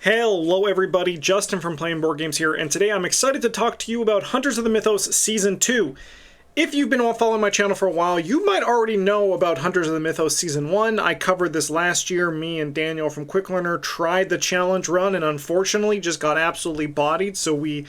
Hello everybody, Justin from Playing Board Games here, and today I'm excited to talk to you about Hunters of the Mythos Season 2. If you've been following my channel for a while, you might already know about Hunters of the Mythos Season 1. I covered this last year. Me and Daniel from Quick Learner tried the challenge run and unfortunately just got absolutely bodied, so we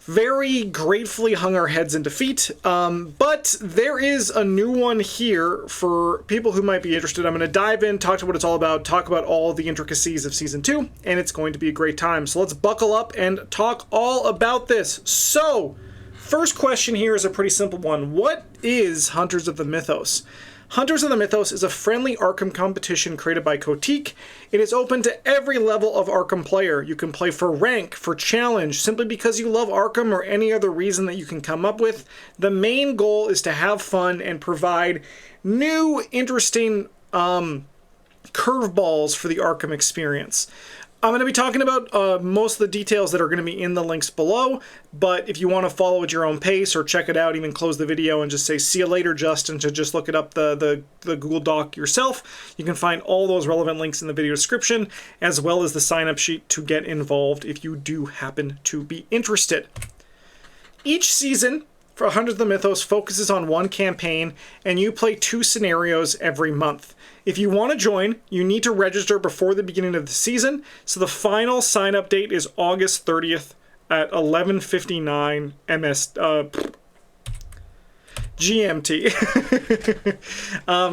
very gratefully hung our heads in defeat, but there is a new one here for people who might be interested. I'm going to dive in, talk to what it's all about, talk about all the intricacies of Season 2, and it's going to be a great time. So let's buckle up and talk all about this. So, first question here is a pretty simple one. What is Hunters of the Mythos? Hunters of the Mythos is a friendly Arkham competition created by Kukri. It is open to every level of Arkham player. You can play for rank, for challenge, simply because you love Arkham or any other reason that you can come up with. The main goal is to have fun and provide new, interesting curveballs for the Arkham experience. I'm going to be talking about most of the details that are going to be in the links below, but if you want to follow at your own pace or check it out, even close the video and just say, see you later, Justin, to just look it up the Google Doc yourself, you can find all those relevant links in the video description, as well as the sign-up sheet to get involved if you do happen to be interested. Each season for Hunters of the Mythos focuses on one campaign, and you play 2 scenarios every month. If you want to join, you need to register before the beginning of the season, so the final sign-up date is August 30th at 11:59 GMT.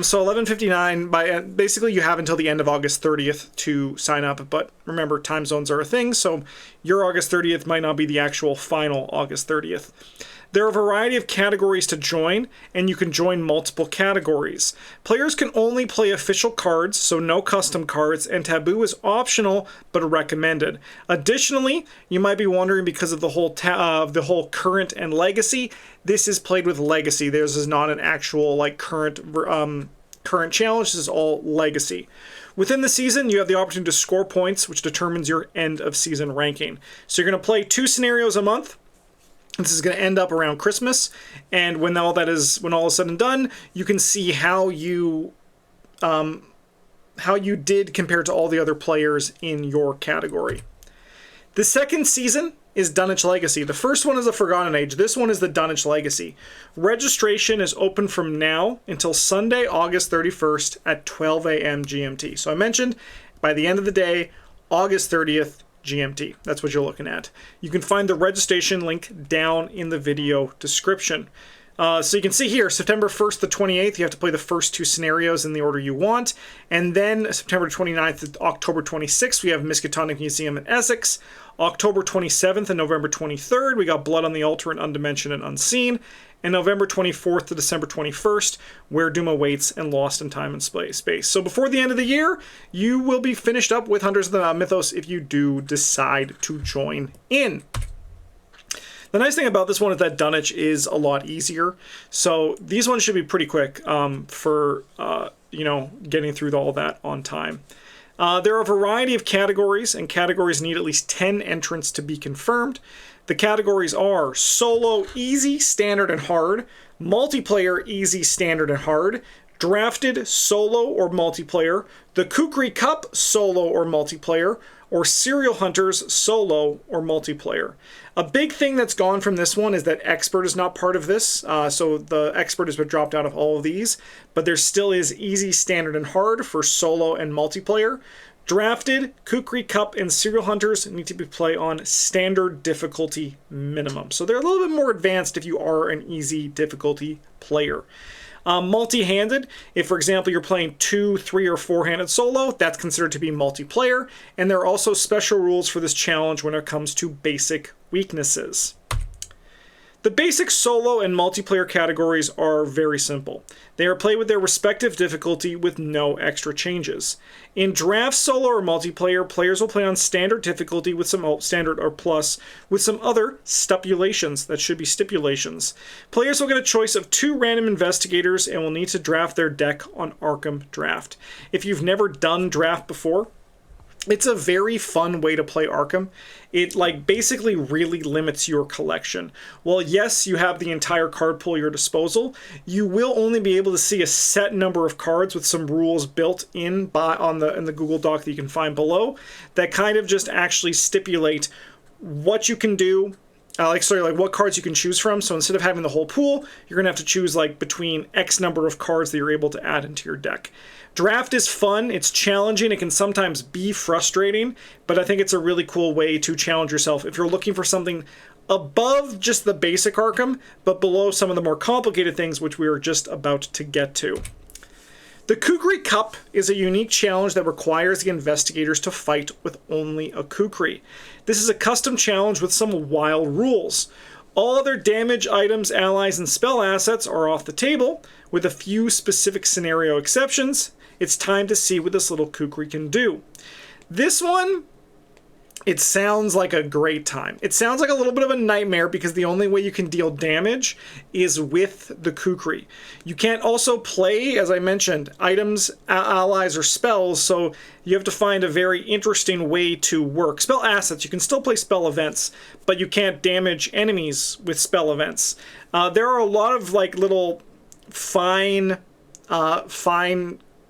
So 11:59, basically you have until the end of August 30th to sign up, but remember, time zones are a thing, so your August 30th might not be the actual final August 30th. There are a variety of categories to join, and you can join multiple categories. Players can only play official cards, so no custom cards, and taboo is optional but recommended. Additionally, you might be wondering, because of the whole current and legacy, this is played with legacy. This is not an actual current challenge. This is all legacy. Within the season, you have the opportunity to score points, which determines your end of season ranking. So you're going to play 2 scenarios a month. This is going to end up around Christmas, and when all is said and done, you can see how you did compared to all the other players in your category. The second season is Dunwich Legacy. The first one is the Forgotten Age. This one is the Dunwich Legacy. Registration is open from now until Sunday, August 31st at 12 a.m. GMT. So I mentioned by the end of the day, August 30th, GMT. That's what you're looking at. You can find the registration link down in the video description. So you can see here, September 1st to 28th, you have to play the first 2 scenarios in the order you want. And then September 29th to October 26th, we have Miskatonic Museum in Essex. October 27th and November 23rd, we got Blood on the Altar and Undimensioned and Unseen. And November 24th to December 21st, Where Doom Awaits and Lost in Time and Space. So before the end of the year, you will be finished up with Hunters of the Mythos if you do decide to join in. The nice thing about this one is that Dunwich is a lot easier. So these ones should be pretty quick for getting through all that on time. There are a variety of categories, and categories need at least 10 entrants to be confirmed. The categories are Solo, Easy, Standard, and Hard, Multiplayer, Easy, Standard, and Hard, Drafted, Solo, or Multiplayer, the Kukri Cup, Solo, or Multiplayer, or Serial Hunters, Solo, or Multiplayer. A big thing that's gone from this one is that Expert is not part of this, so the Expert has been dropped out of all of these, but there still is Easy, Standard, and Hard for Solo and Multiplayer. Drafted, Kukri Cup, and Serial Hunters need to be played on standard difficulty minimum. So they're a little bit more advanced if you are an easy difficulty player. Multi-handed, if for example you're playing 2, 3, or 4-handed solo, that's considered to be multiplayer. And there are also special rules for this challenge when it comes to basic weaknesses. The basic solo and multiplayer categories are very simple. They are played with their respective difficulty with no extra changes. In draft solo or multiplayer, players will play on standard difficulty with some standard or plus with some other stipulations. That should be stipulations. Players will get a choice of 2 random investigators and will need to draft their deck on Arkham Draft. If you've never done draft before, It's a very fun way to play Arkham. It like basically really limits your collection. Well, yes, you have the entire card pool at your disposal. You will only be able to see a set number of cards with some rules built in in the Google Doc that you can find below that kind of just actually stipulate what you can do. Like what cards you can choose from. So instead of having the whole pool, you're gonna have to choose like between X number of cards that you're able to add into your deck. Draft is fun, it's challenging, it can sometimes be frustrating, but I think it's a really cool way to challenge yourself if you're looking for something above just the basic Arkham, but below some of the more complicated things which we are just about to get to. The Kukri Cup is a unique challenge that requires the investigators to fight with only a Kukri. This is a custom challenge with some wild rules. All other damage, items, allies, and spell assets are off the table, with a few specific scenario exceptions. It's time to see what this little Kukri can do. This one, it sounds like a great time. It sounds like a little bit of a nightmare because the only way you can deal damage is with the Kukri. You can't also play, as I mentioned, items, allies, or spells, so you have to find a very interesting way to work. Spell assets, you can still play spell events, but you can't damage enemies with spell events. There are a lot of like little fine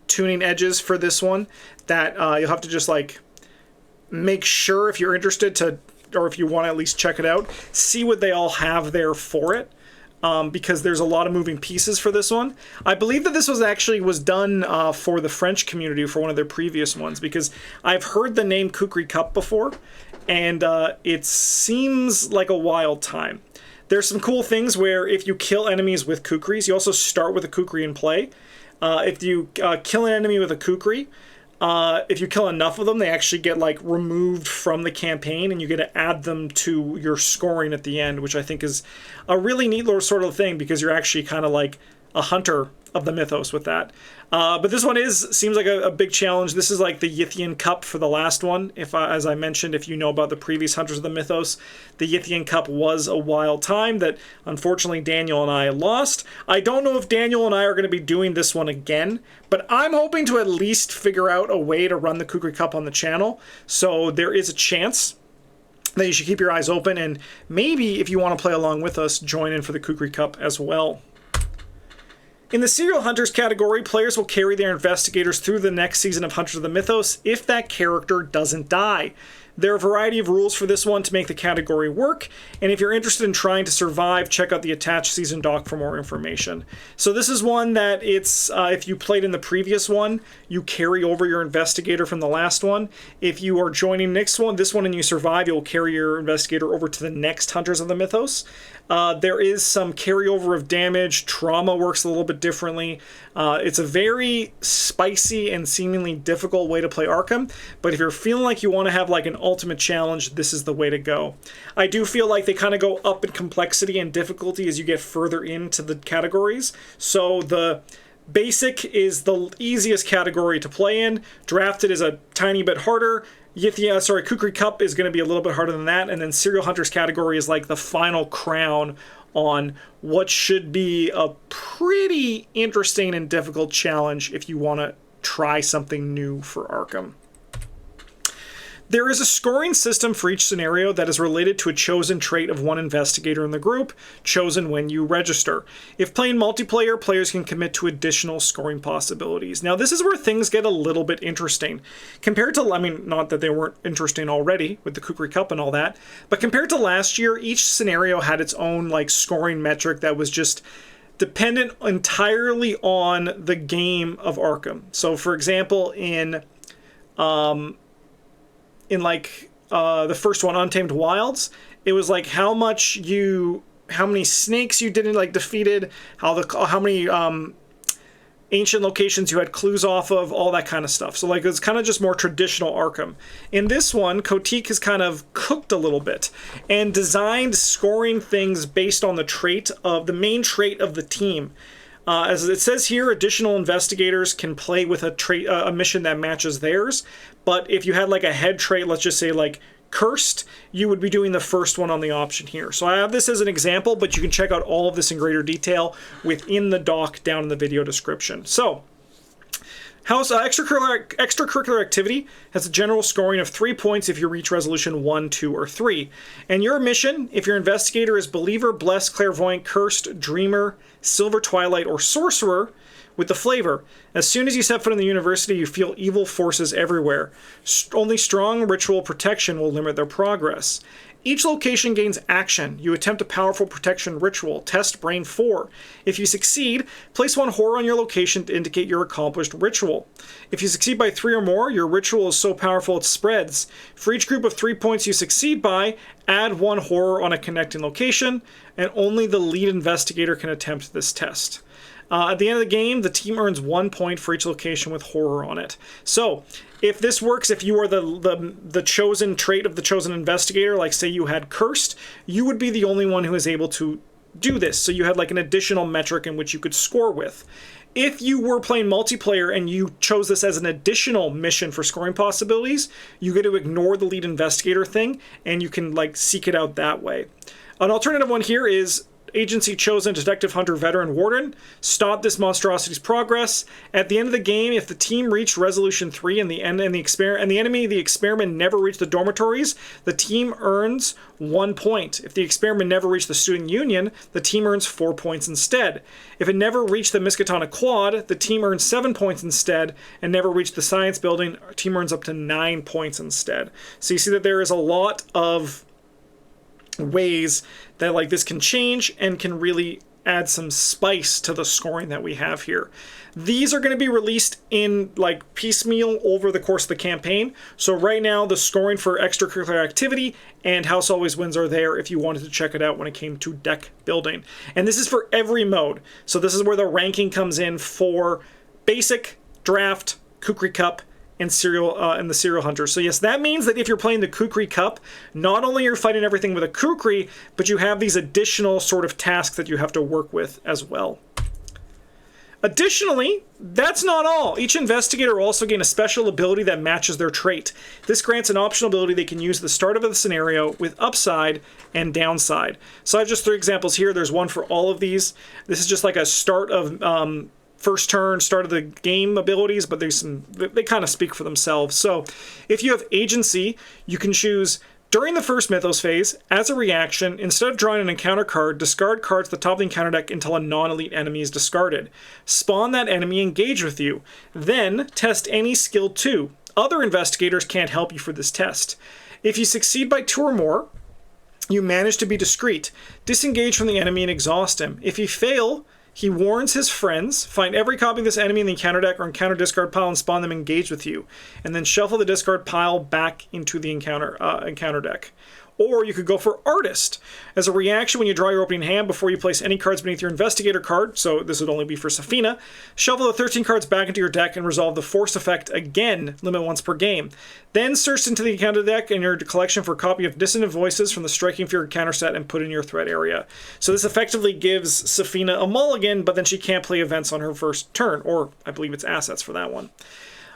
tuning edges for this one that you'll have to just like make sure if you're interested to, or if you want to at least check it out, see what they all have there for it, because there's a lot of moving pieces for this one. I believe that this was done for the French community for one of their previous ones, because I've heard the name Kukri Cup before, and it seems like a wild time. There's some cool things where if you kill enemies with Kukris, you also start with a Kukri in play. If you kill an enemy with a Kukri, if you kill enough of them, they actually get like removed from the campaign, and you get to add them to your scoring at the end, which I think is a really neat little sort of thing because you're actually kind of like a hunter of the Mythos with that. But this one seems like a big challenge. This is like the Yithian Cup for the last one. As I mentioned, if you know about the previous Hunters of the Mythos, the Yithian Cup was a wild time that unfortunately Daniel and I lost. I don't know if Daniel and I are going to be doing this one again, but I'm hoping to at least figure out a way to run the Kukri Cup on the channel. So there is a chance that you should keep your eyes open, and maybe if you want to play along with us, join in for the Kukri Cup as well. In the Serial Hunters category, players will carry their investigators through the next season of Hunters of the Mythos if that character doesn't die. There are a variety of rules for this one to make the category work, and if you're interested in trying to survive, check out the attached season doc for more information. So this is one that if you played in the previous one, you carry over your investigator from the last one. If you are joining this one and you survive, you'll carry your investigator over to the next Hunters of the Mythos. There is some carryover of damage. Trauma works a little bit differently. It's a very spicy and seemingly difficult way to play Arkham, but if you're feeling like you want to have like an ultimate challenge, this is the way to go. I do feel like they kind of go up in complexity and difficulty as you get further into the categories. So the basic is the easiest category to play in. Drafted is a tiny bit harder. Kukri Cup is going to be a little bit harder than that, and then Serial Hunters category is like the final crown on what should be a pretty interesting and difficult challenge if you want to try something new for Arkham. There is a scoring system for each scenario that is related to a chosen trait of one investigator in the group, chosen when you register. If playing multiplayer, players can commit to additional scoring possibilities. Now, this is where things get a little bit interesting. Compared to, not that they weren't interesting already with the Kukri Cup and all that, but compared to last year, each scenario had its own scoring metric that was just dependent entirely on the game of Arkham. So, for example, in the first one, Untamed Wilds, it was like how many snakes you didn't defeated, how many ancient locations you had clues off of, all that kind of stuff. So it's kind of just more traditional Arkham. In this one, Kotick has kind of cooked a little bit and designed scoring things based on the main trait of the team. As it says here, additional investigators can play with a mission that matches theirs. But if you had a head trait, let's just say Cursed, you would be doing the first one on the option here. So I have this as an example, but you can check out all of this in greater detail within the doc down in the video description. So Extracurricular activity has a general scoring of 3 points if you reach resolution 1, 2, or 3. And your mission, if your investigator is believer, blessed, clairvoyant, cursed, dreamer, silver twilight, or sorcerer, with the flavor, as soon as you step foot in the university, you feel evil forces everywhere. Only strong ritual protection will limit their progress. Each location gains action. You attempt a powerful protection ritual. Test Brain 4. If you succeed, place 1 horror on your location to indicate your accomplished ritual. If you succeed by 3 or more, your ritual is so powerful it spreads. For each group of 3 points you succeed by, add 1 horror on a connecting location, and only the lead investigator can attempt this test. At the end of the game, the team earns 1 point for each location with horror on it. So, if this works, if you are the chosen trait of the chosen investigator, like say you had cursed, you would be the only one who is able to do this. So you had like an additional metric in which you could score with. If you were playing multiplayer and you chose this as an additional mission for scoring possibilities, you get to ignore the lead investigator thing, and you can like seek it out that way. An alternative one here is Agency chosen, Detective, Hunter, Veteran, Warden. Stop this monstrosity's progress. At the end of the game, if the team reached resolution 3 and the experiment never reached the dormitories, the team earns 1 point. If the experiment never reached the student union, the team earns 4 points instead. If it never reached the Miskatonic Quad, the team earns 7 points instead, and never reached the science building, the team earns up to 9 points instead. So you see that there is a lot of ways that like this can change and can really add some spice to the scoring that we have here. These are going to be released in like piecemeal over the course of the campaign. So right now the scoring for extracurricular activity and House Always Wins are there if you wanted to check it out when it came to deck building. And this is for every mode. So this is where the ranking comes in for basic, draft, Kukri Cup, and the Serial Hunter. So yes, that means that if you're playing the Kukri Cup, not only you're fighting everything with a Kukri, but you have these additional sort of tasks that you have to work with as well. Additionally, that's not all. Each investigator will also gain a special ability that matches their trait. This grants an optional ability they can use at the start of the scenario with upside and downside. So I have just 3 examples here. There's one for all of these. This is just like a start of first turn, start of the game abilities, but they kind of speak for themselves. So if you have agency, you can choose during the first Mythos phase, as a reaction, instead of drawing an encounter card, discard cards at the top of the encounter deck until a non-elite enemy is discarded. Spawn that enemy engaged with you. Then test any skill 2. Other investigators can't help you for this test. If you succeed by 2 or more, you manage to be discreet. Disengage from the enemy and exhaust him. If you fail, he warns his friends, find every copy of this enemy in the encounter deck or encounter discard pile and spawn them engaged with you, and then shuffle the discard pile back into the encounter deck. Or you could go for Artist. As a reaction, when you draw your opening hand, before you place any cards beneath your Investigator card, so this would only be for Safina, shuffle the 13 cards back into your deck and resolve the Force effect again, limit once per game. Then search into the encounter deck in your collection for a copy of Dissonant Voices from the Striking Fear counter set and put in your threat area. So this effectively gives Safina a mulligan, but then she can't play events on her first turn, or I believe it's assets for that one.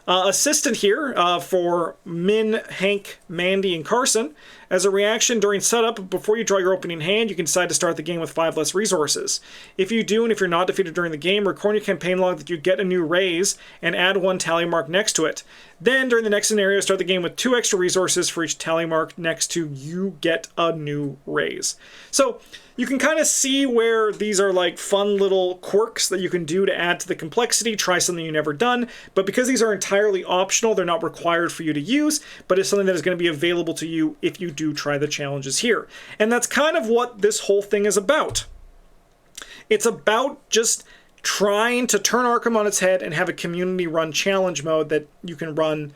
Assistant here for Min, Hank, Mandy, and Carson. As a reaction during setup, before you draw your opening hand, you can decide to start the game with 5 less resources. If you do, and if you're not defeated during the game, record your campaign log that you get a new raise and add 1 tally mark next to it. Then, during the next scenario, start the game with 2 extra resources for each tally mark next to you get a new raise. So, you can kind of see where these are like fun little quirks that you can do to add to the complexity, try something you've never done, but because these are entirely optional, they're not required for you to use, but it's something that is going to be available to you if you do try the challenges here. And that's kind of what this whole thing is about. It's about just trying to turn ARKHAM on its head and have a community-run challenge mode that you can run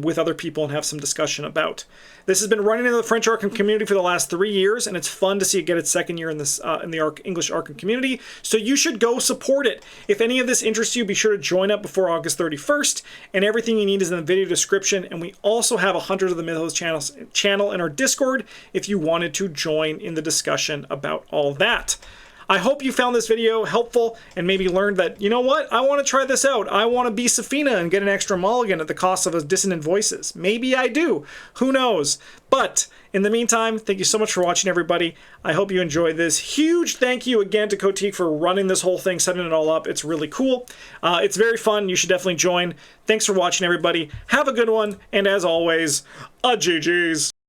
with other people and have some discussion about. This has been running in the French ARKHAM community for the last 3 years, and it's fun to see it get its 2nd year in this in the English ARKHAM community, so you should go support it. If any of this interests you, be sure to join up before August 31st, and everything you need is in the video description, and we also have 100 of the Mythos channel in our Discord if you wanted to join in the discussion about all that. I hope you found this video helpful and maybe learned that, you know what, I want to try this out. I want to be Safina and get an extra mulligan at the cost of Dissonant Voices. Maybe I do. Who knows? But in the meantime, thank you so much for watching, everybody. I hope you enjoyed this. Huge thank you again to Kotik for running this whole thing, setting it all up. It's really cool. It's very fun. You should definitely join. Thanks for watching, everybody. Have a good one. And as always, GG's.